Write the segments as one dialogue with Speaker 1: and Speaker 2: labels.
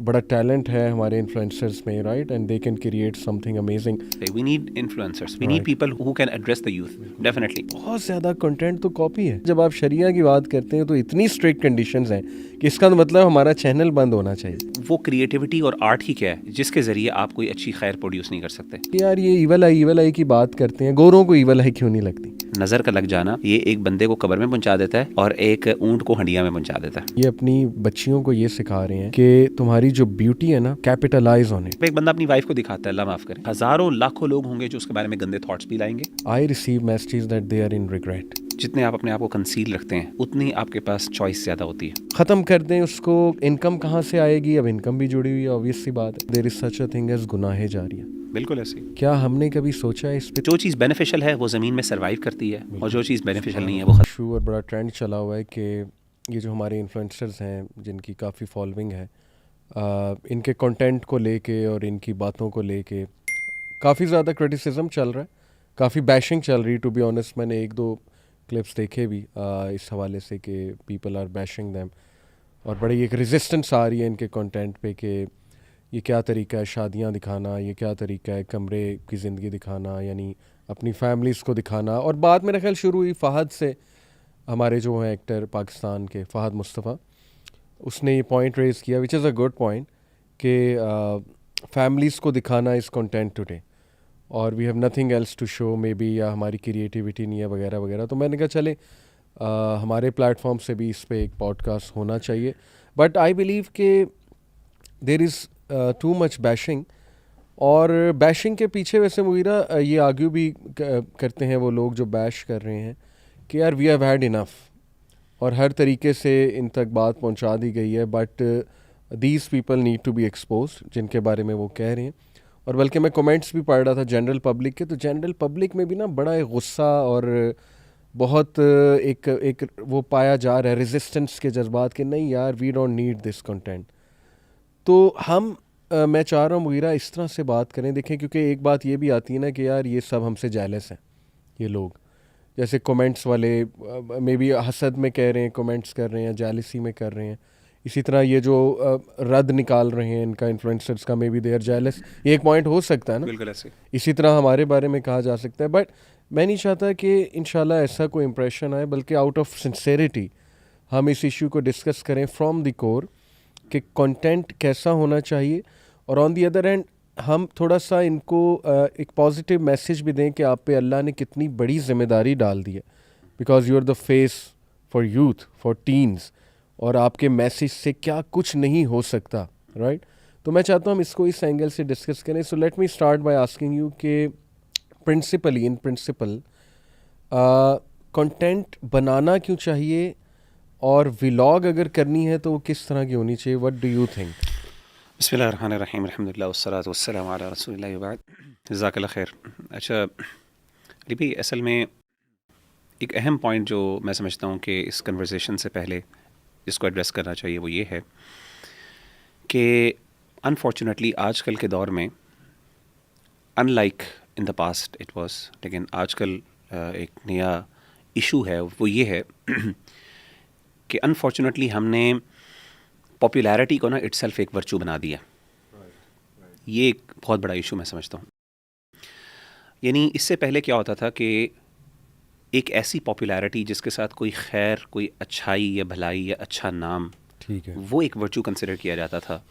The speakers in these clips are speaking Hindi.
Speaker 1: बड़ा टैलेंट है हमारे इन्फ्लुएंसर्स में, right, and they can create something amazing.
Speaker 2: We need influencers. We need people who can address the youth. Definitely.
Speaker 1: बहुत ज़्यादा कंटेंट तो कॉपी है. जब आप शरिया की बात करते हैं तो इतनी स्ट्रिक्ट कंडीशंस हैं कि इसका तो मतलब हमारा चैनल बंद होना चाहिए.
Speaker 2: वो क्रिएटिविटी और आर्ट ही क्या है जिसके ज़रिए आप कोई अच्छी खैर प्रोड्यूस नहीं कर सकते.
Speaker 1: कि यार ये ईवल आई की बात करते हैं, गोरों को ईवल आई क्यों नहीं लगती?
Speaker 2: नज़र का लग जाना ये एक बंदे को कब्र में पहुंचा देता है और एक ऊंट को हंडिया में पहुंचा देता है.
Speaker 1: ये अपनी बच्चियों को ये सिखा रहे हैं कि तुम्हारी जो ब्यूटी है ना, कैपिटलाइज ऑन इट.
Speaker 2: एक बंदा अपनी वाइफ को दिखाता है, अल्लाह माफ़ करे, हज़ारों लाखों लोग होंगे जो उसके बारे में गंदे थॉट्स भी लाएंगे.
Speaker 1: I receive messages that they are in regret.
Speaker 2: जितने आप अपने आप को कंसील रखते हैं उतनी आपके पास चॉइस ज़्यादा होती है.
Speaker 1: ख़त्म कर दें उसको. इनकम कहाँ से आएगी? अब इनकम भी जुड़ी हुई है, ऑब्वियस सी बात है. There is such a thing as गुनाहे जारिया.
Speaker 2: बिल्कुल ऐसे.
Speaker 1: क्या हमने कभी सोचा है इस पे?
Speaker 2: जो चीज़ बेनिफिशियल है वो ज़मीन में सर्वाइव करती है और जो चीज़ बेनिफिशियल नहीं है वो
Speaker 1: इशू और बड़ा ट्रेंड चला हुआ है कि ये जो हमारे इन्फ्लुएंसर्स हैं जिनकी काफ़ी फॉलोइंग है, इनके कंटेंट को लेके और इनकी बातों को लेके काफ़ी ज़्यादा क्रिटिसिज्म चल रहा है, काफ़ी बैशिंग चल रही है. टू बी ऑनेस्ट मैंने एक दो क्लिप्स देखे भी इस हवाले से कि पीपल आर बैशिंग दैम, और बड़ी एक रेजिस्टेंस आ रही है इनके कंटेंट पे कि ये क्या तरीका है शादियां दिखाना, ये क्या तरीका है कमरे की ज़िंदगी दिखाना, यानी अपनी फैमिलीज़ को दिखाना. और बात मेरा ख्याल शुरू हुई फ़हद से, हमारे जो हैं एक्टर पाकिस्तान के फ़हद मुस्तफ़ा, उसने ये पॉइंट रेज़ किया which is a good point कि फैमिलीज़ को दिखाना इज़ कंटेंट टुडे और we have nothing else to show maybe, या हमारी क्रिएटिविटी नहीं है वगैरह वगैरह. तो मैंने कहा चले हमारे प्लेटफॉर्म से भी इस पे एक पॉडकास्ट होना चाहिए. बट आई बिलीव कि there is too much bashing, और बैशिंग के पीछे वैसे मुगीरा ये आर्ग्यू भी करते हैं वो लोग जो बैश कर रहे हैं कि यार वी हैव हैड इनफ, और हर तरीके से इन तक बात पहुंचा दी गई है. But these people need to be expose जिनके बारे में वो कह रहे हैं. और बल्कि मैं कमेंट्स भी पढ़ रहा था जनरल पब्लिक के, तो जनरल पब्लिक में भी ना बड़ा एक गुस्सा और बहुत एक वो पाया जा रहा है रेजिस्टेंस के जज्बात के, नहीं यार we don't need this content. तो हम मैं चाह रहा हूँ मुगीरा इस तरह से बात करें. देखें क्योंकि एक बात ये भी आती है ना कि यार ये सब हमसे जेलस हैं ये लोग, जैसे कमेंट्स वाले मे बी हसद में कह रहे हैं, कमेंट्स कर रहे हैं, जेलसी में कर रहे हैं. इसी तरह ये जो रद्द निकाल रहे हैं इनका इन्फ्लुएंसर्स का, maybe they are jealous. ये एक पॉइंट हो सकता है ना.
Speaker 2: बिल्कुल ऐसे.
Speaker 1: इसी तरह हमारे बारे में कहा जा सकता है. बट मैं नहीं चाहता कि इंशाल्लाह ऐसा कोई इम्प्रेशन आए, बल्कि आउट ऑफ सिंसेरिटी हम इस इशू को डिस्कस करें फ्रॉम द कोर कि कंटेंट कैसा होना चाहिए. और ऑन दी अदर हैंड हम थोड़ा सा इनको एक पॉजिटिव मैसेज भी दें कि आप पे अल्लाह ने कितनी बड़ी जिम्मेदारी डाल दी है, because you are the face for youth, for teens, और आपके मैसेज से क्या कुछ नहीं हो सकता, राइट. तो मैं चाहता हूँ हम इसको इस एंगल से डिस्कस करें. So let me start by asking you कि प्रिंसिपली इन प्रिंसिपल कंटेंट बनाना क्यों चाहिए, और व्लॉग अगर करनी है तो वो किस तरह की होनी चाहिए? What do you think?
Speaker 2: बिस्मिल्लाहिर्रहमानिर्रहीम, अल्हम्दुलिल्लाह वस्सलातु वस्सलामु अला रसूलिल्लाहि व बाद. जज़ाकल्लाह खैर. अच्छा अली भाई, असल में एक अहम पॉइंट जो मैं समझता हूँ कि इस कन्वर्सेशन से पहले जिसको एड्रेस करना चाहिए वो ये है कि अनफॉर्चुनेटली आजकल के दौर में, unlike in the past it was, लेकिन आजकल एक नया इशू है वो ये है कि अनफॉर्चुनेटली हमने पॉपुलैरिटी को ना इटसेल्फ एक वर्चू बना दिया. ये एक बहुत बड़ा इशू मैं समझता हूँ. यानी इससे पहले क्या होता था कि एक ऐसी पॉपुलैरिटी जिसके साथ कोई खैर, कोई अच्छाई या भलाई या अच्छा नाम,
Speaker 1: ठीक है,
Speaker 2: वो एक वर्चू कंसिडर किया जाता था.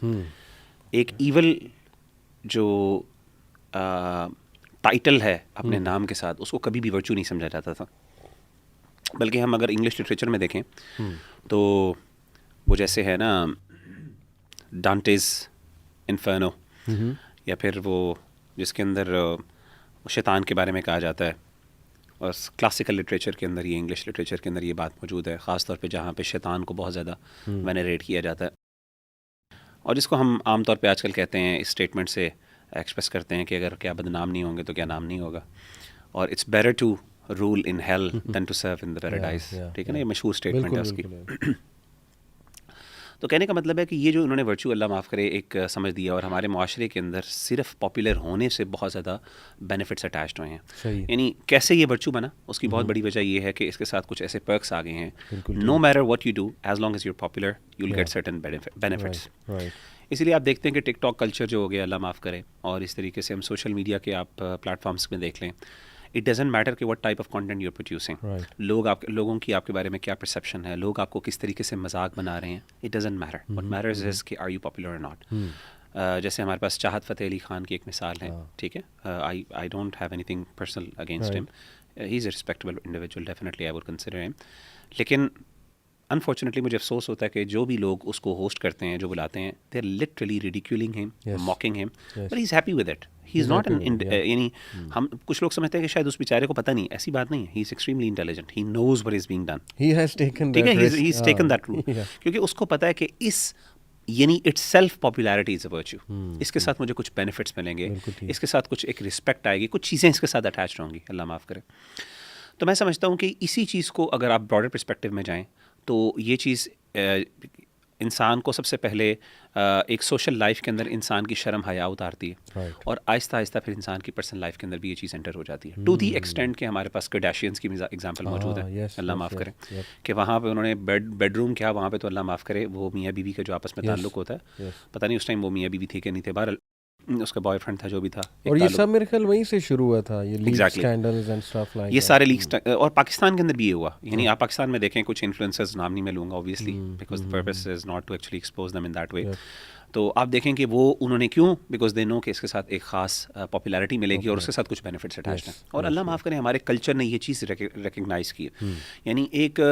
Speaker 2: एक ईवल जो टाइटल है अपने नाम के साथ, उसको कभी भी वर्चू नहीं समझा जाता था. बल्कि हम अगर इंग्लिश लिटरेचर में देखें तो वो जैसे है ना डांटेज इन्फर्नो, या फिर वो जिसके अंदर शैतान के बारे में कहा जाता है, और क्लासिकल लिटरेचर के अंदर, ये इंग्लिश लिटरेचर के अंदर ये बात मौजूद है, ख़ास तौर पे जहाँ पे शैतान को बहुत ज़्यादा वेनरेट किया जाता है, और जिसको हम आम तौर पे आजकल कहते हैं, इस स्टेटमेंट से एक्सप्रेस करते हैं कि अगर क्या बदनाम नहीं होंगे तो क्या नाम नहीं होगा, और it's better to rule in hell than to serve in the paradise. ठीक है ना, ये मशहूर स्टेटमेंट है उसकी. तो कहने का मतलब है कि ये जो इन्होंने वर्चू, अल्लाह माफ़ करे, एक समझ दिया, और हमारे माशरे के अंदर सिर्फ पॉपुलर होने से बहुत ज़्यादा बेनिफिट्स अटैच्ड हुए हैं. यानी कैसे ये वर्चू बना, उसकी बहुत बड़ी वजह ये है कि इसके साथ कुछ ऐसे पर्क्स आ गए हैं. No matter what you do, as long as you're popular, you will get certain benefits. इसीलिए आप देखते हैं कि टिकटॉक कल्चर जो हो गया, अल्लाह माफ़ करे, और इस तरीके से हम सोशल मीडिया के आप प्लेटफॉर्म्स में देख लें, इट डजेंट मैटर कि what type of content you are producing, लोगों की आपके बारे में क्या परसेप्शन है, लोग आपको किस तरीके से मजाक बना रहे हैं, it doesn't matter, what matters is कि आर यू पॉपुलर और नॉट। जैसे हमारे पास चाहत फ़तेह अली खान की एक मिसाल है, ठीक है, I don't have anything personal against him, he is a respectable individual, definitely I would consider him, लेकिन अनफॉर्चुनेटली मुझे अफसोस होता है कि जो भी लोग उसको होस्ट करते हैं, जो बुलाते हैं, they are literally ridiculing him, mocking him, but he is happy with it, he is not यानी हम कुछ लोग समझते हैं कि शायद उस बेचारे को पता नहीं, ऐसी बात नहीं है, he is extremely intelligent, he knows what is being done,
Speaker 1: he has taken
Speaker 2: ठीक है,
Speaker 1: that
Speaker 2: he is taken that route, क्योंकि उसको पता है कि इस यानी itself popularity is a virtue, इसके साथ मुझे कुछ बेनिफिट्स मिलेंगे, इसके साथ कुछ एक रिस्पेक्ट आएगी, कुछ चीज़ें इसके साथ अटैच होंगी, अल्लाह माफ़ करे। तो मैं समझता हूँ कि इसी चीज़ को अगर आप ब्रॉडर पर्सपेक्टिव में जाएँ तो ये चीज़ इंसान को सबसे पहले एक सोशल लाइफ के अंदर इंसान की शर्म हया उतारती है, और आहिस्ता आहिस्ता फिर इंसान की पर्सनल लाइफ के अंदर भी ये चीज़ एंटर हो जाती है, टू दी एक्सटेंट के हमारे पास कार्डाशियंस की एग्जांपल मौजूद है, अल्लाह माफ़ करे, कि वहाँ पे उन्होंने बेडरूम किया, वहाँ पे तो अल्लाह माफ़ करे वो मियाँ बीवी का जो आपस में ताल्लुक होता है, पता नहीं उस टाइम वो मियाँ बीवी थे कि नहीं थे, बहरहाल उसका बॉयफ्रेंड था जो भी था,
Speaker 1: और ये सब मेरे ख्याल वहीं से शुरू हुआ था, ये leak scandals and stuff like
Speaker 2: ये सारे लीक्स, और पाकिस्तान के अंदर भी ये हुआ, यानी आप पाकिस्तान में देखें, कुछ इन्फ्लुएंसर्स नाम नहीं मैं लूँगा obviously, because the purpose is not to actually expose them in that way, तो आप देखें कि वो उन्होंने क्यों, बिकॉज दे नो कि इसके साथ एक ख़ास पॉपुलैरिटी मिलेगी और उसके साथ कुछ बेनिफिट्स अटैच्ड हैं, और अल्लाह माफ़ करें हमारे कल्चर ने ये चीज़ रिकग्नाइज़ की है, यानी एक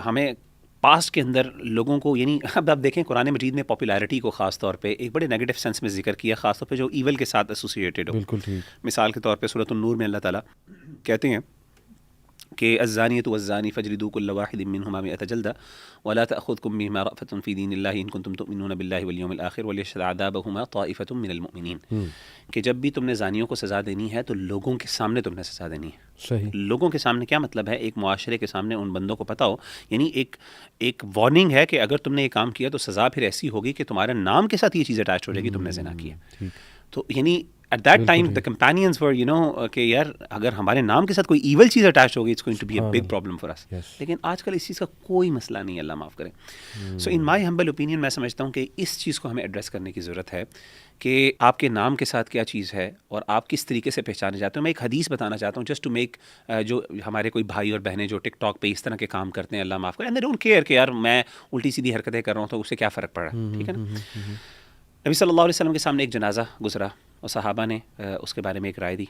Speaker 2: हमें पास्ट के अंदर लोगों को, यानी अब आप देखें कुरान मजीद ने पॉपुलैरिटी को ख़ास तौर पे एक बड़े नेगेटिव सेंस में जिक्र किया, ख़ास तौर पे जो ईवल के साथ एसोसिएटेड हो।
Speaker 1: बिल्कुल ठीक।
Speaker 2: मिसाल के तौर पे सूरत अन-नूर में अल्लाह ताला कहते हैं कि अज़्ज़ानियतु वज़्ज़ानी फजलिदू कुल्ल वाहिदिन मिनहुमा मिअता जल्दा वला तअख़ुज़कुम बिहिमा रअफ़तुन फ़ी दीनिल्लाहि इन कुंतुम तुमिनूना बिल्लाहि वल यौमिल आख़िर वलियशहद अज़ाबहुमा ताइफ़तुम मिनल मुमिनीन, कि जब भी तुमने ज़ानियों को सज़ा देनी है तो लोगों के सामने तुमने सज़ा देनी है।
Speaker 1: सही।
Speaker 2: लोगों के सामने क्या मतलब है, एक मुआशरे के सामने उन बंदों को पता हो, यानी एक वार्निंग है कि अगर तुमने ये काम किया तो सज़ा फिर ऐसी होगी कि तुम्हारे नाम के साथ ये चीज़ अटैच हो जाएगी, तुमने ज़िना किया। तो यानी at that time the companions were you know कि यार अगर हमारे नाम के साथ कोई ईवल चीज़ अटैच होगी, it's going to be a big problem for us. लेकिन आजकल इस चीज़ का कोई मसला नहीं है, अल्लाह माफ़ करे। सो इन माई हम्बल ओपिनियन मैं समझता हूँ कि इस चीज़ को हमें एड्रेस करने की ज़रूरत है कि आपके नाम के साथ क्या चीज़ है और आप किस तरीके से पहचाने जाते हो। मैं एक हदीस बताना चाहता हूँ जस्ट टू मेक, जो हमारे कोई भाई और बहनें जो टिकटॉक पे इस तरह के काम करते हैं, अल्लाह माफ़ करे, एंड दे डोंट केयर कि यार मैं उल्टी सीधी हरकतें कर रहा हूँ तो उससे क्या फ़र्क पड़ रहा है, ठीक है ना। नबी सल्लल्लाहु अलैहि वसल्लम के सामने एक जनाजा गुजरा और सहाबा ने उसके बारे में एक राय दी,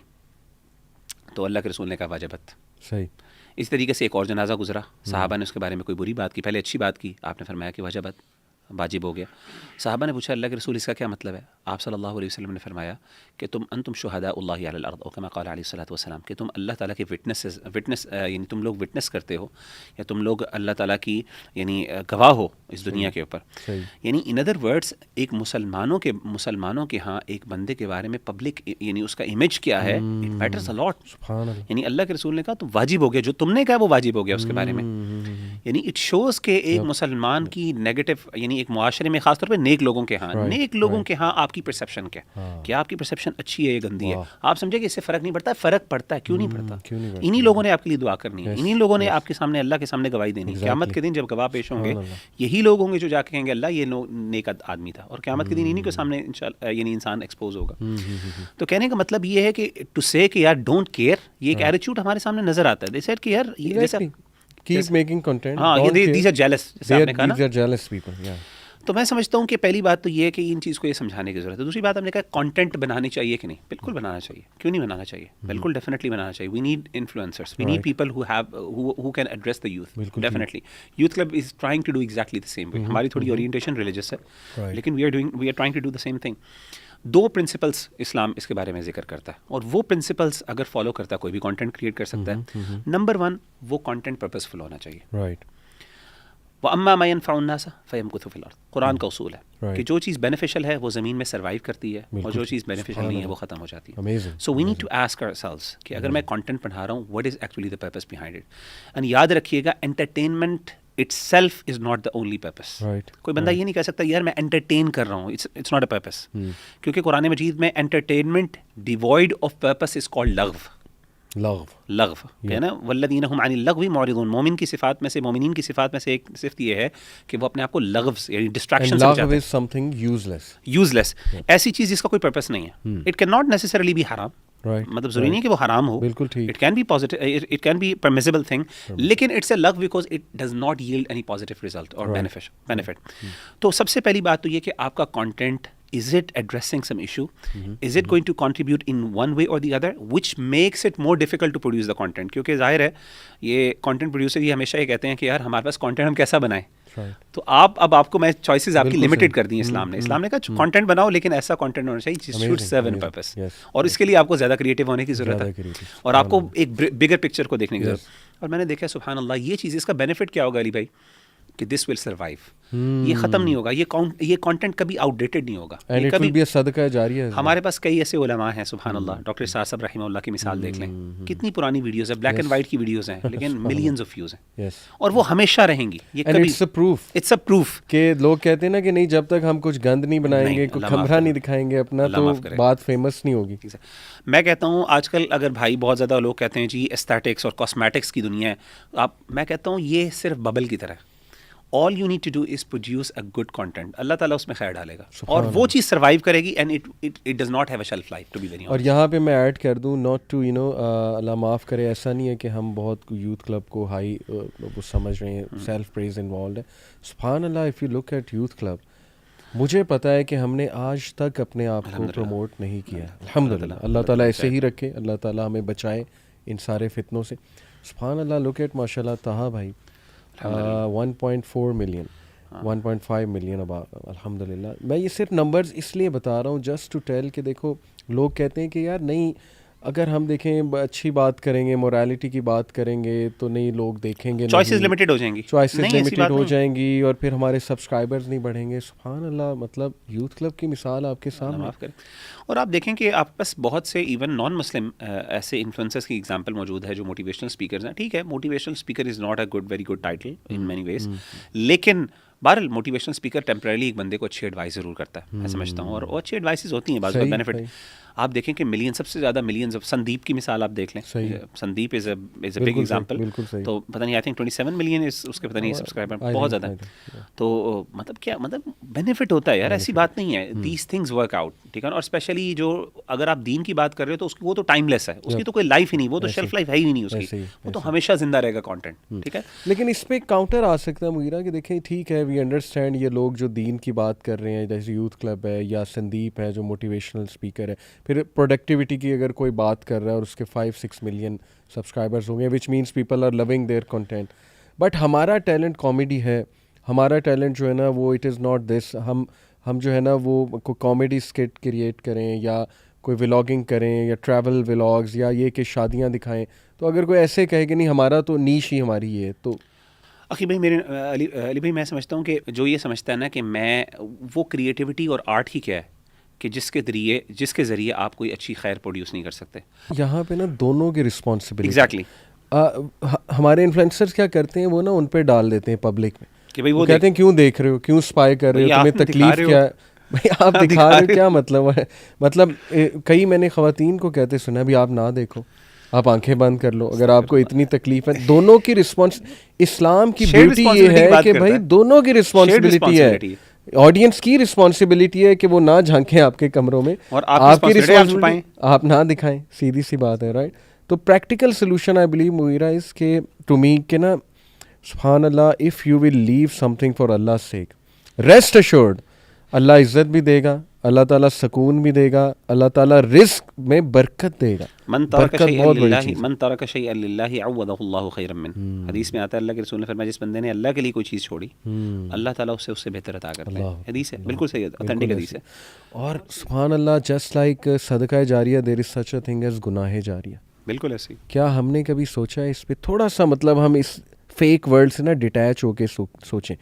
Speaker 2: तो अल्लाह के रसूल ने कहा वाजबत।
Speaker 1: सही।
Speaker 2: इस तरीके से एक और जनाजा गुजरा, सहाबा ने उसके बारे में कोई बुरी बात की, पहले अच्छी बात की, आपने फरमाया कि वाजबत, वाजिब हो गया। सहाबा ने पूछा अल्लाह के रसूल इसका क्या मतलब है? आप सल्लल्लाहु अलैहि वसल्लम ने फरमाया कि तुम अंतुम शुहदाउल्लाहि अलल अर्द, कमा क़ाल अलैहिस्सलातु वस्सलाम, कि तुम अल्लाह ताला के विटनेस यानी तुम लोग विटनेस करते हो या तुम लोग अल्लाह ताला की यानी गवाह हो इस दुनिया के ऊपर। यानी इन अदर वर्ड्स एक मुसलमानों के यहाँ एक बंदे के बारे में पब्लिक यानी उसका इमेज क्या है, इट मैटर्स अ लॉट। यानी अल्लाह के रसूल ने कहा तो वाजिब हो गया, जो तुमने कहा वो वाजिब हो गया उसके बारे में। यानी इट शोज़ के एक मुसलमान की नेगेटिव, यानी एक मुआशरे में खासतौर पर नेक लोगों के यहाँ, नेक लोगों के यहाँ आपकी परसेप्शन क्या, क्या आपकी परसेप्शन अच्छी है या गंदी है, आप समझे कि इससे फ़र्क नहीं पड़ता है, फ़र्क पड़ता है, क्यों नहीं पड़ता। इन्हीं लोगों ने आपके लिए दुआ करनी है, इन्हीं लोगों ने आपके सामने अल्लाह के सामने गवाही देनी है। क़यामत के दिन जब गवाह पेश होंगे यही लोग होंगे जो जाके कहेंगे अल्लाह ये नेक आदमी था, और क़यामत के दिन इन्हीं के सामने इंशाअल्लाह यानी इंसान एक्सपोज होगा। तो कहने का मतलब ये है कि टू से कि यार डोंट केयर, ये एक एटीट्यूड हमारे सामने नज़र आता है। दे सेड कि यार ये जैसा
Speaker 1: कीप मेकिंग कंटेंट,
Speaker 2: हाँ ये दीज आर जेलस, जैसे आपने कहा ना,
Speaker 1: दीज आर जेलस पीपल, या।
Speaker 2: तो मैं समझता हूँ कि पहली बात तो ये है कि इन चीज़ को ये समझाने की ज़रूरत है। दूसरी बात हमने कहा कंटेंट बनानी चाहिए कि नहीं, बिल्कुल बनाना चाहिए, क्यों नहीं बनाना चाहिए, बिल्कुल डेफिनेटली बनाना चाहिए। We need influencers, we need people who can address the youth, definitely. Youth club is trying to do exactly the same way. हमारी थोड़ी ओरिएंटेशन रिलीजियस है, लेकिन we are trying to do the same thing. दो प्रिंसिपल्स इस्लाम इसके बारे में जिक्र करता है, और वो प्रिंसिपल्स अगर फॉलो करता है कोई भी कंटेंट क्रिएट कर सकता है। नंबर 1, वो कंटेंट पर्पसफुल होना चाहिए,
Speaker 1: राइट।
Speaker 2: व अम्मा मा यनफ़उ अन्नास फ़यमकुथु फ़िल अर्ज़, कुरान का उसूल है कि जो चीज़ बेनिफिशियल है वो ज़मीन में सर्वाइव करती है, और जो चीज़ बेनिफिशियल नहीं है वो ख़त्म हो जाती है। So we need to ask ourselves कि अगर मैं कंटेंट बना रहा हूँ, what is actually the purpose behind it. And याद रखिएगा, entertainment itself is not the only purpose. कोई बंदा ये नहीं कह सकता यार मैं एंटरटेन कर रहा हूँ, it's not a purpose. क्योंकि कुरान मजीद में entertainment devoid of purpose is called लग़व। लग़व है ना, वल्लदीन हुम अनिल लग़वी मुअरिदून। मोमिन की सिफ़ात में से, मोमिनीन की सिफ़ात में से एक सिफ़त ये है कि वो अपने आप को लग़व से यानी डिस्ट्रैक्शन से बचाते हैं।
Speaker 1: इज समथिंग
Speaker 2: यूजलेस, ऐसी चीज़ जिसका कोई पर्पस नहीं है। It can not necessarily be हराम, मतलब जरूरी नहीं है कि वो हराम हो,
Speaker 1: बिल्कुल ठीक।
Speaker 2: It can be positive, it can be permissible thing, लेकिन it's a love because it does not yield any positive result और बेनिफिट। तो सबसे पहली बात तो ये कि आपका content, is it addressing some issue, is it going to contribute in one way or the other, which makes it more difficult to produce the content। क्योंकि जाहिर है ये कंटेंट प्रोड्यूसर ये हमेशा ये कहते हैं कि यार हमारे पास कंटेंट हम कैसा बनाएं। तो अब आपको मैं चॉइसेस आपकी लिमिटेड कर दी इस्लाम ने कहा कंटेंट बनाओ लेकिन ऐसा कंटेंट होना चाहिए जिस शुड सर्व एन पर्पस, और इसके लिए आपको ज़्यादा क्रिएटिव होने की ज़रूरत है और आपको एक बिगर पिक्चर को देखने की ज़रूरत। और मैंने देखा सुभान अल्लाह ये चीज़, इसका बेनिफिट क्या होगा अली भाई कि दिस विल सर्वाइव, ये ख़त्म नहीं होगा, ये कंटेंट कभी आउटडेटेड नहीं होगा, ये कभी भी
Speaker 1: सदका जारिया है।
Speaker 2: हमारे पास कई ऐसे उलमा हैं सुभान अल्लाह, डॉक्टर साहब साहब रहीमहुल्लाह की मिसाल देख लें, कितनी पुरानी वीडियोस है, ब्लैक एंड वाइट की वीडियोस हैं लेकिन मिलियंस ऑफ व्यूज हैं और वो हमेशा रहेंगी। ये कभी इट्स अ प्रूफ
Speaker 1: कि लोग कहते हैं ना कि नहीं जब तक हम कुछ गंद नहीं बनाएंगे, कुछ खमरा नहीं दिखाएंगे अपना, तो बात फेमस नहीं होगी।
Speaker 2: मैं कहता हूँ आजकल अगर भाई बहुत ज़्यादा लोग कहते हैं जी एस्थेटिक्स और कॉस्मेटिक्स की दुनिया है, मैं कहता हूँ ये सिर्फ बबल की तरह है। All you need to do is produce a good content, अल्लाह ताला उसमें खैर डालेगा और वो चीज़ सर्वाइव करेगी and it does not have a shelf life to be very honest.
Speaker 1: और यहाँ पे मैं ऐड कर दूँ, नॉट टू अल्लाह माफ़ करे, ऐसा नहीं है कि हम बहुत यूथ क्लब को हाई वो समझ रहे हैं, सेल्फ प्रेज इन्वॉल्व है। सुभान अल्लाह, if you look at youth club, मुझे पता है कि हमने आज तक अपने आप को प्रमोट नहीं किया। अल्हम्दुलिल्लाह, अल्लाह ताला ऐसे ही रखे, अल्लाह ताला हमें बचाए इन सारे फितनों से। सुभान अल्लाह, लुक एट माशाल्लाह ताहा भाई 1.4 मिलियन 1.5 मिलियन अब अल्हम्दुलिल्लाह। मैं ये सिर्फ नंबर्स इसलिए बता रहा हूँ जस्ट टू टेल कि देखो लोग कहते हैं कि यार नहीं, अगर हम देखें अच्छी बात करेंगे, मोरालिटी की बात करेंगे तो नहीं लोग देखेंगे,
Speaker 2: चॉइसेस लिमिटेड हो जाएंगी,
Speaker 1: हो जाएंगी और फिर हमारे सब्सक्राइबर्स नहीं बढ़ेंगे। सुभान अल्लाह, मतलब यूथ क्लब की मिसाल आपके सामने।
Speaker 2: और आप देखें कि आप पास बहुत से इवन नॉन मुस्लिम ऐसे इन्फ्लुएंसर्स की एग्जांपल मौजूद है जो मोटिवेशनल स्पीकर्स हैं। ठीक है, motivational speaker is not a very good title in many ways, लेकिन बहरहाल मोटिवेशनल स्पीकर टेम्परेली एक बंदे को अच्छी एडवाइस ज़रूर करता है, मैं समझता हूँ, और अच्छी एडवाइसेस होती हैं, बाज़ बेनिफिट। आप देखें कि सबसे ज़्यादा मिलियंस ऑफ, संदीप की मिसाल आप देख लें, Sandeep is a big example. तो पता नहीं, आई थिंक 27 मिलियन उसके पता नहीं सब्सक्राइबर, बहुत ज़्यादा है। तो मतलब क्या, मतलब बेनिफिट होता है यार, ऐसी बात नहीं है, दीज थिंग्स वर्क आउट, ठीक है। और स्पेशली जो अगर आप दीन की बात कर रहे हो तो उसकी वो तो टाइमलेस है, उसकी तो कोई लाइफ ही नहीं, वो तो शेल्फ लाइफ है ही नहीं उसकी, वो तो हमेशा जिंदा रहेगा कंटेंट, ठीक है।
Speaker 1: लेकिन इस पे काउंटर आ सकता है मुगीरा कि देखें ठीक है, वी अंडरस्टैंड ये लोग जो दीन की बात कर रहे हैं, जैसे यूथ क्लब है या संदीप है जो मोटिवेशनल स्पीकर है, फिर प्रोडक्टिविटी की अगर कोई बात कर रहा है और उसके 5-6 मिलियन सब्सक्राइबर्स होंगे, which means people are loving their content. But हमारा टैलेंट कॉमेडी है, हमारा टैलेंट जो है ना वो इट इज़ नॉट दिस। हम जो है ना वो कोई कॉमेडी स्किट क्रिएट करें या कोई व्लॉगिंग करें या ट्रैवल व्लॉग्स या ये कि शादियाँ दिखाएं, तो अगर कोई ऐसे कहे कि नहीं हमारा तो नीश ही हमारी है, तो
Speaker 2: अखी भाई मेरे अली भाई मैं समझता हूँ कि जो ये समझता है ना कि मैं वो क्रिएटिविटी और आर्ट ही क्या है कि जिसके ज़रिए आप कोई अच्छी खैर प्रोड्यूस नहीं कर सकते।
Speaker 1: यहाँ पे ना दोनों की रिस्पॉन्सिबिलिटी।
Speaker 2: एग्जैक्टली।
Speaker 1: हमारे इन्फ्लुएंसर्स क्या करते हैं, वो ना उन पे डाल देते हैं पब्लिक में
Speaker 2: कि भाई वो
Speaker 1: कहते हैं क्यों देख रहे हो, क्यों स्पाई कर रहे हो, तुम्हें तकलीफ क्या है भाई, आप दिखा रहे हो, क्या मतलब है। मतलब कई मैंने ख़वातीन को कहते सुना है, भी आप ना देखो, आप आंखें बंद कर लो अगर आपको इतनी तकलीफ है। दोनों की रिस्पॉन्स, इस्लाम की ब्यूटी ये है कि भाई दोनों की रिस्पॉन्सिबिलिटी है, ऑडियंस की रिस्पॉन्सिबिलिटी है कि वो ना झांकें आपके कमरों में, और आपकी रिस्पॉन्सिबिलिटी आप ना दिखाएं, सीधी सी बात है, राइट। तो practical solution I believe Mughira is के टू मी के ना सुभान अल्लाह, if you will leave something for Allah sake, rest assured Allah इज़्ज़त भी देगा, अल्लाह ताला सुकून भी देगा, अल्लाह ताला रिस्क में बरकत देगा।
Speaker 2: हदीस में आता है, अल्लाह के रसूल ने फरमाया जिस बंदे ने अल्लाह के लिए कोई चीज़ छोड़ी अल्लाह ताला उससे बेहतर अता करता है। हदीस है, बिल्कुल सही, ऑथेंटिक हदीस है।
Speaker 1: और सुभान अल्लाह, जस्ट लाइक सदका जारिया, there is such a thing as गुनाह जारिया।
Speaker 2: बिल्कुल ऐसे।
Speaker 1: क्या हमने कभी सोचा है इस पे थोड़ा सा, मतलब हम इस फेक वर्ल्ड से ना डिटैच होके सोचें।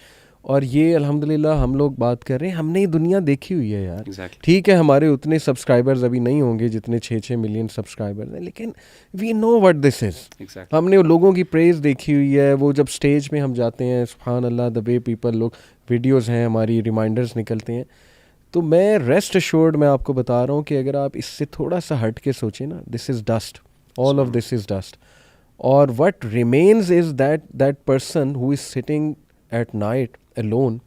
Speaker 1: और ये अल्हम्दुलिल्लाह हम लोग बात कर रहे हैं, हमने ये दुनिया देखी हुई है यार। ठीक है, हमारे उतने सब्सक्राइबर्स अभी नहीं होंगे जितने 6-6 मिलियन सब्सक्राइबर्स हैं, लेकिन we know what this is. हमने लोगों की प्रेज देखी हुई है, वो जब स्टेज में हम जाते हैं, सुभान अल्लाह, द वे पीपल, लोग वीडियोज़ हैं हमारी, रिमाइंडर्स निकलते हैं। तो मैं रेस्ट अश्योर्ड मैं आपको बता रहा हूँ कि अगर आप इससे थोड़ा सा हट के सोचें ना, this is dust, All of this is dust. Or what remains is that person who is sitting at night alone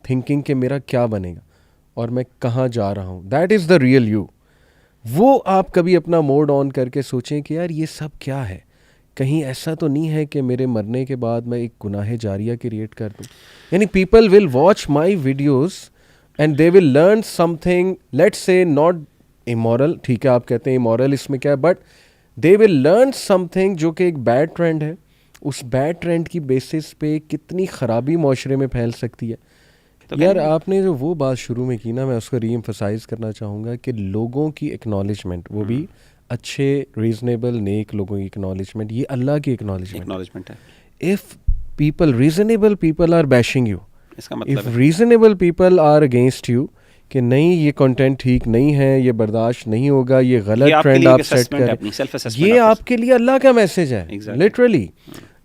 Speaker 1: thinking कि मेरा क्या बनेगा और मैं कहाँ जा रहा हूँ. That is the real you. वो आप कभी अपना मोड ऑन करके सोचें कि यार ये सब क्या है, कहीं ऐसा तो नहीं है कि मेरे मरने के बाद मैं एक गुनाह जारिया क्रिएट कर दूँ. यानी people will watch my videos and they will learn something, let's say not immoral, ठीक है आप कहते हैं इमोरल इसमें क्या है, but they will learn something जो कि एक बैड ट्रेंड है. उस बैड ट्रेंड की बेसिस पे कितनी ख़राबी माशरे में फैल सकती है. तो यार आपने जो वो बात शुरू में की ना, मैं उसको री एम्फसाइज़ करना चाहूँगा कि लोगों की एक्नॉलेजमेंट, वो भी अच्छे रीजनेबल नेक लोगों की एक्नॉलेजमेंट, ये अल्लाह की एक्नॉलेजमेंट है. If people reasonable people are bashing you,
Speaker 2: इसका मतलब
Speaker 1: if reasonable people are against you कि नहीं ये कंटेंट ठीक नहीं है, ये बर्दाश्त नहीं होगा, ये गलत ट्रेंड आप सेट करें, ये आपके लिए अल्लाह का मैसेज है. लिटरली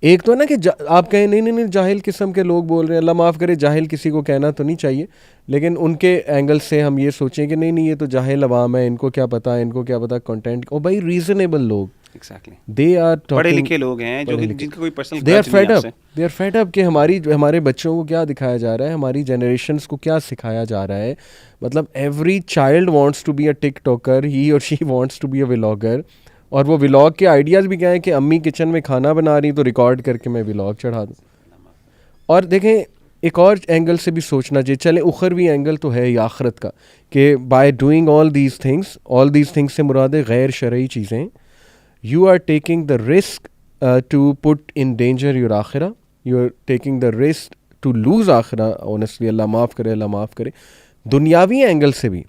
Speaker 1: एक तो ना कि आप कहें नहीं जाहिल किस्म के लोग बोल रहे हैं, अल्लाह माफ़ करे, जाहिल किसी को कहना तो नहीं चाहिए, लेकिन उनके एंगल से हम ये सोचें कि नहीं ये तो जाहिल अवाम है, इनको क्या पता कंटेंट. ओ भाई रीजनेबल लोग, दे आर
Speaker 2: पढ़े लिखे लोग हैं जो जिनका कोई personal
Speaker 1: they are fed up कि हमारे बच्चों को क्या दिखाया जा रहा है, हमारी जनरेशन्स को क्या सिखाया जा रहा है. मतलब every child wants to be a TikToker, he और she wants to be a vlogger. और वो व्लॉग के आइडियाज़ भी क्या है कि अम्मी किचन में खाना बना रही तो रिकॉर्ड करके मैं व्लॉग चढ़ा दूँ. और देखें एक और एंगल से भी सोचना चाहिए, चले उखरवी एंगल तो है ही आखरत का, कि by doing all these things से मुराद गैर शरई चीज़ें, you are taking the risk to put in danger your akhirah, you are taking the risk to lose akhirah, honestly अल्लाह माफ़ करे. दुनियावी एंगल से भी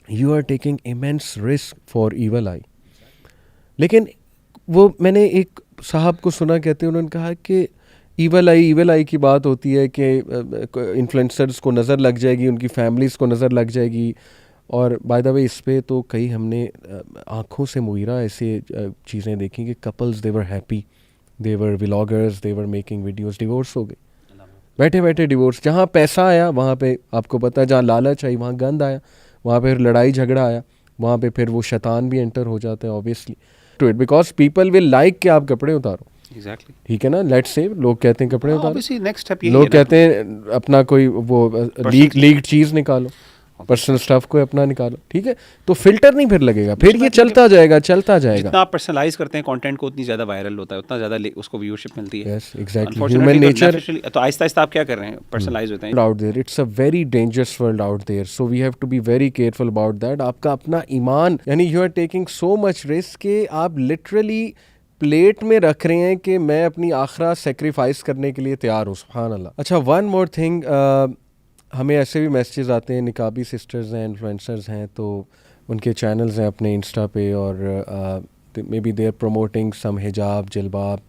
Speaker 1: you are taking immense risk for evil eye. लेकिन वो मैंने एक साहब को सुना कहते हैं, उन्होंने कहा कि ईवल आई की बात होती है कि इन्फ्लुएंसर्स को नज़र लग जाएगी, उनकी फैमिलीज़ को नज़र लग जाएगी. और बाय द वे इस पे तो कई हमने आँखों से मुइरा ऐसे चीज़ें देखी कि couples they were happy, they were vloggers, they were making videos, divorce हो गए, बैठे बैठे डिवोर्स. जहाँ पैसा आया वहाँ पे आपको पता है, जहाँ लालच आई वहाँ गंद आया, वहाँ पे फिर लड़ाई झगड़ा आया, वहाँ पे फिर वो शैतान भी एंटर हो जाते हैं obviously to it, because people will like कि आप कपड़े उतारो.
Speaker 2: Exactly.
Speaker 1: ठीक है ना, लेट्स से लोग कहते हैं कपड़े उतारो,
Speaker 2: नेक्स्ट
Speaker 1: लोग कहते हैं अपना कोई वो लीक चीज़ निकालो, पर्सनल स्टफ को अपना निकालो. ठीक है, तो फिल्टर नहीं फिर लगेगा, फिर ये चलता जाएगा.
Speaker 2: जितना आप पर्सनलाइज करते हैं कंटेंट को उतनी ज़्यादा वायरल होता है, उतना ज़्यादा उसको व्यूअरशिप मिलती है.
Speaker 1: Yes exactly, human nature.
Speaker 2: तो आहिस्ता आहिस्ता आप क्या कर रहे हैं, पर्सनलाइज होते हैं
Speaker 1: out there. It's a very dangerous world out there, so we have to be very careful about that. आपका अपना ईमान, यानी you are taking so much risk कि आप लिटरली प्लेट में रख रहे हैं कि मैं अपनी आखिरत सेक्रीफाइस करने के लिए तैयार हूँ. सुभान अल्लाह. अच्छा, वन मोर थिंग, हमें ऐसे भी मैसेजेस आते हैं, निकाबी सिस्टर्स हैं, इन्फ्लुएंसर्स हैं, तो उनके चैनल्स हैं अपने इंस्टा पे, और maybe they are promoting some हिजाब, जिलबाब,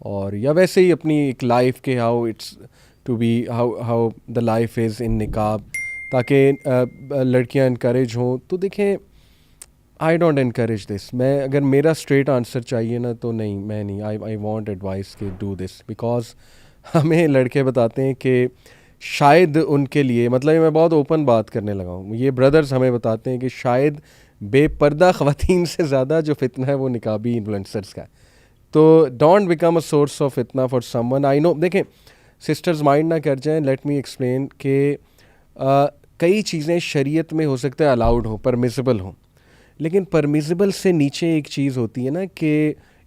Speaker 1: और या वैसे ही अपनी एक लाइफ के how it's to be, how the life is in निकाब, ताकि लड़कियां इनकरेज हों. तो देखें, आई डोंट इनकरेज दिस. मैं अगर मेरा स्ट्रेट आंसर चाहिए ना तो नहीं, मैं नहीं, आई वांट एडवाइस कि डू दिस, बिकॉज हमें लड़के बताते हैं कि शायद उनके लिए, मतलब मैं बहुत ओपन बात करने लगा हूँ, ये ब्रदर्स हमें बताते हैं कि शायद बेपर्दा ख़वातीन से ज़्यादा जो फितना है वो निकाबी इन्फ्लुएंसर्स का है. तो don't become a source of फितना फॉर समवन. आई नो, देखें सिस्टर्स माइंड ना कर जाएं, लेट मी एक्सप्लेन कि कई चीज़ें शरीयत में हो सकता है अलाउड हो, परमिसिबल हो, लेकिन परमिसिबल से नीचे एक चीज़ होती है ना कि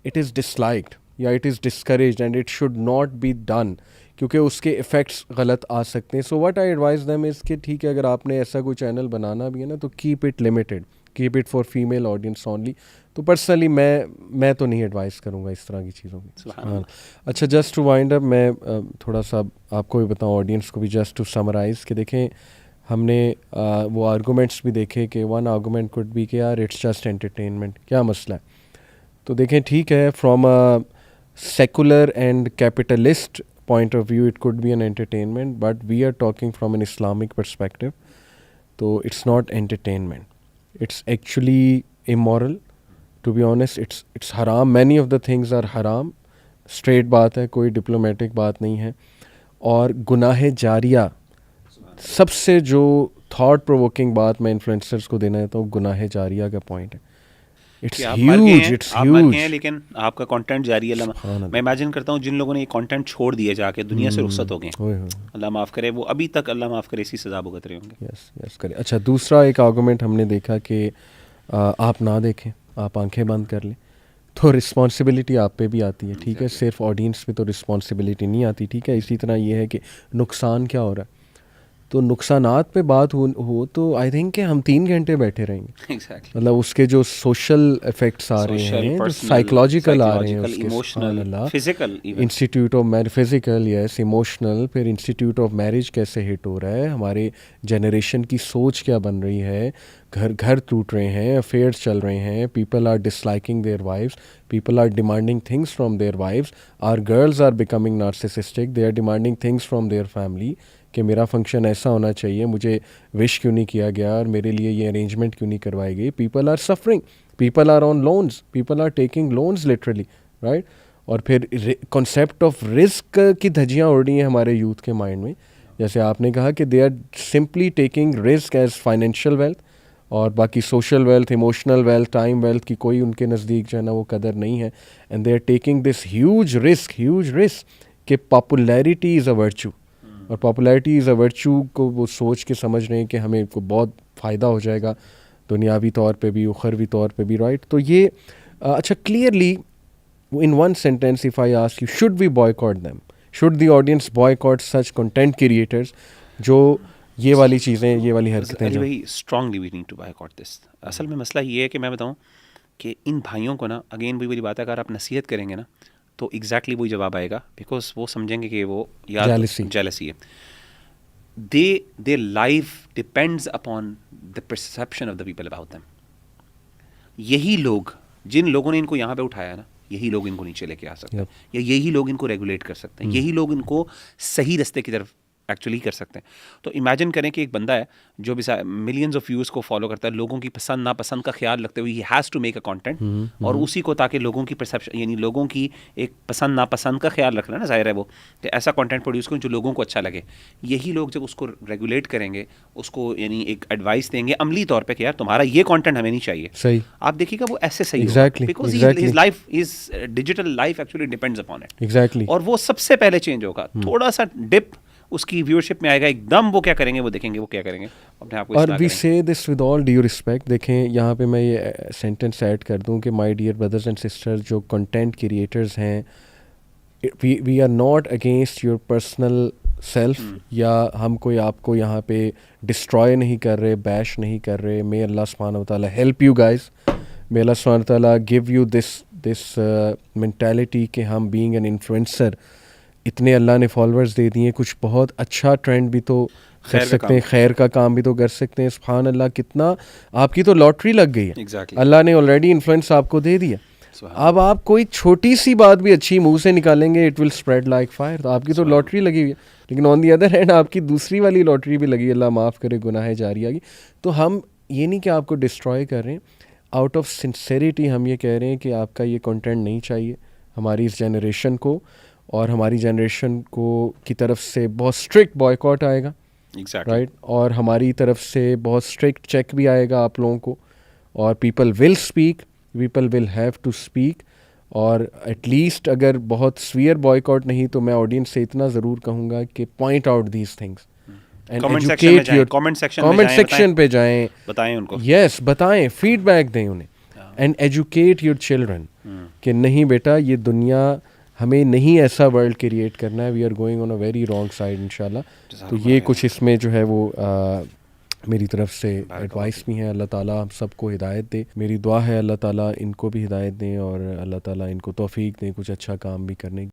Speaker 1: इट इज़ डिसलाइक्ड या it is discouraged and it should not be done, क्योंकि उसके इफ़ेक्ट्स गलत आ सकते हैं. So what I advice them is कि ठीक है, अगर आपने ऐसा कोई चैनल बनाना भी है ना तो keep it limited, keep it for female audience only. तो पर्सनली मैं तो नहीं एडवाइस करूँगा इस तरह की चीज़ों की. हाँ. अच्छा, जस्ट टू वाइंड अप, मैं थोड़ा सा आपको भी बताऊँ, ऑडियंस को भी, जस्ट टू समराइज़ कि देखें, हमने वो आर्गूमेंट्स भी देखे कि वन आर्गूमेंट कुड बी कि यार इट्स जस्ट एंटरटेनमेंट, क्या मसला है. तो देखें, ठीक है, from a secular and capitalist point of view it could be an entertainment, but we are talking from an Islamic perspective, so it's not entertainment, it's actually immoral, to be honest. It's haram, many of the things are haram, straight बात है, कोई diplomatic बात नहीं है. और गुनाह जारिया, सबसे जो थॉट प्रोवोकिंग बात मैं इन्फ्लुएंसर्स को देना है तो गुनाह जारिया का पॉइंट है. इट्स
Speaker 2: कि आप मर गए
Speaker 1: ह्यूज,
Speaker 2: हैं,
Speaker 1: इट्स
Speaker 2: आप मर गए हैं
Speaker 1: ह्यूज।
Speaker 2: लेकिन आपका कंटेंट जारी है। मैं इमेजिन करता हूँ जिन लोगों ने ये कंटेंट छोड़ दिए जाके दुनिया से रुखसत हो गए, अल्लाह माफ़ करे, वो अभी तक अल्लाह माफ़ करे इसी सज़ा भुगत रहे होंगे।
Speaker 1: यस यस करें। अच्छा, दूसरा एक आर्गूमेंट हमने देखा कि आप ना देखें, आप आंखें बंद कर लें, तो रिस्पॉन्सिबिलिटी आप पे भी आती है, ठीक है, सिर्फ ऑडियंस पे तो रिस्पॉन्सिबिलिटी नहीं आती, ठीक है। इसी तरह ये है कि नुकसान क्या हो रहा है, तो नुकसानात पे बात हो तो आई थिंक कि हम 3 घंटे बैठे रहेंगे।
Speaker 2: एग्जैक्टली।
Speaker 1: मतलब उसके जो सोशल इफ़ेक्ट्स आ रहे
Speaker 2: सोशल,
Speaker 1: हैं, जो
Speaker 2: पर्सनल,
Speaker 1: साइकोलॉजिकल आ रहे हैं
Speaker 2: साइकोलॉजिकल,
Speaker 1: उसके, सुभान
Speaker 2: emotional,
Speaker 1: Allah,
Speaker 2: physical even.
Speaker 1: Institute of marriage, physical, yes, emotional, फिर इंस्टीट्यूट ऑफ मैरिज कैसे हिट हो रहा है, हमारे जनरेशन की सोच क्या बन रही है, घर घर टूट रहे हैं, अफेयर्स चल रहे हैं, people are disliking their wifes, people are demanding things from their wifes, our girls are becoming narcissistic, they are demanding things from their family कि मेरा फंक्शन ऐसा होना चाहिए, मुझे विश क्यों नहीं किया गया और मेरे लिए ये अरेंजमेंट क्यों नहीं करवाई गई। People are suffering, people are on loans, people are taking loans literally, right. और फिर कॉन्सेप्ट ऑफ रिस्क की धज्जियाँ उड़ रही हैं हमारे यूथ के माइंड में, जैसे आपने कहा कि they are simply taking risk as financial wealth, और बाकी social wealth, emotional wealth, time wealth की कोई उनके नज़दीक जो है ना वो कदर नहीं है। And they are taking this huge risk कि पॉपुलैरिटी इज़ अ वर्चू, और पॉपुलैरिटी इज़ अ वर्चू को वो सोच के समझ रहे हैं कि हमें को बहुत फ़ायदा हो जाएगा दुनियावी तौर पे भी, उखरवी तौर पे भी, राइट। तो ये अच्छा, clearly in one sentence if I ask you, should we boycott them, should the audience boycott such content creators जो ये वाली चीज़ें, ये वाली हरकतें
Speaker 2: अली
Speaker 1: जो,
Speaker 2: भाई, strongly we need to boycott this. असल में मसला ये है कि मैं बताऊं कि इन भाइयों को ना, अगेन वही वाली बात है, अगर आप नसीहत करेंगे ना तो एग्जैक्टली वही जवाब आएगा, बिकॉज वो समझेंगे कि वो यार जेलसी है। They life depends upon the perception of the people about them. यही लोग, जिन लोगों ने इनको यहाँ पे उठाया ना, यही लोग इनको नीचे लेके आ सकते हैं, या यही लोग इनको रेगुलेट कर सकते हैं, यही लोग इनको सही रास्ते की तरफ एक्चुअली कर सकते हैं। तो इमेजिन करें कि एक बंदा है जो भी मिलियंस ऑफ व्यूज़ को फॉलो करता है, लोगों की पसंद नापसंद का ख्याल रखते हुए he has to make a content, और उसी को ताकि लोगों की परसेप्शन, यानी लोगों की एक पसंद नापसंद का ख्याल रखना ना, जाहिर है वो कि ऐसा कंटेंट प्रोड्यूस करें जो लोगों को अच्छा लगे। यही लोग जब उसको रेगुलेट करेंगे, उसको यानी एक एडवाइस देंगे अमली तौर पर कि यार तुम्हारा ये कॉन्टेंट हमें नहीं चाहिए,
Speaker 1: सही,
Speaker 2: आप देखिएगा वो ऐसे सही
Speaker 1: Exactly,
Speaker 2: because
Speaker 1: exactly.
Speaker 2: His life, his digital life actually depends upon it.
Speaker 1: Exactly.
Speaker 2: और वो सबसे पहले चेंज होगा, थोड़ा सा डिप उसकी व्यूअरशिप में आएगा, एकदम वो क्या करेंगे, वो देखेंगे वो क्या करेंगे, अपने आप को
Speaker 1: और वी से this with all due respect, देखें यहाँ पे मैं ये सेंटेंस ऐड कर दूँ कि my dear brothers and sisters जो कंटेंट क्रिएटर्स हैं, we are not against your personal self, या हम कोई आपको यहाँ पे डिस्ट्रॉय नहीं कर रहे, बैश नहीं कर रहे। मे अल्लाह सुब्हानहू व तआला हेल्प यू गाइस, मे अल्लाह सुब्हानहू व तआला गिव यू दिस मेंटालिटी कि हम बीइंग एन इन्फ्लुएंसर, इतने अल्लाह ने फॉलोअर्स दे दिए, कुछ बहुत अच्छा ट्रेंड भी तो कर सकते हैं, खैर का काम भी तो कर सकते हैं। सुभान अल्लाह, कितना आपकी तो लॉटरी लग गई है।
Speaker 2: Exactly.
Speaker 1: अल्लाह ने ऑलरेडी इन्फ्लुएंस आपको दे दिया, अब आप कोई छोटी सी बात भी अच्छी मुंह से निकालेंगे, it will spread like fire. तो आपकी तो लॉटरी लगी हुई है, लेकिन ऑन दी अदर हैंड आपकी दूसरी वाली लॉटरी भी लगी, अल्लाह माफ़ करे, गुनाह जारिया की। तो हम ये नहीं कि आपको डिस्ट्रॉय कर रहे हैं, आउट ऑफ सिंसेरिटी हम ये कह रहे हैं कि आपका ये कंटेंट नहीं चाहिए हमारी इस जनरेशन को, और हमारी जनरेशन को की तरफ से बहुत स्ट्रिक्ट बॉयकॉट आएगा, राइट, और हमारी तरफ से बहुत स्ट्रिक्ट चेक भी आएगा आप लोगों को, और people will speak, people will have to speak. और एटलीस्ट अगर बहुत स्वीयर बॉयकॉट नहीं तो मैं ऑडियंस से इतना ज़रूर कहूँगा कि point out these things and educate your, comment section पे जाएं,
Speaker 2: बताएं उनको,
Speaker 1: यस बताएं, फीडबैक दें उन्हें, एंड एजुकेट योर चिल्ड्रन कि नहीं बेटा, ये दुनिया हमें नहीं ऐसा वर्ल्ड क्रिएट करना है, we are going on a very wrong side इंशाल्लाह। तो ये कुछ इसमें जो है वो मेरी तरफ से एडवाइस भी है। अल्लाह ताला हम सबको हिदायत दे, मेरी दुआ है अल्लाह ताला इनको भी हिदायत दें और अल्लाह ताला इनको तौफीक दें कुछ अच्छा काम भी करने की।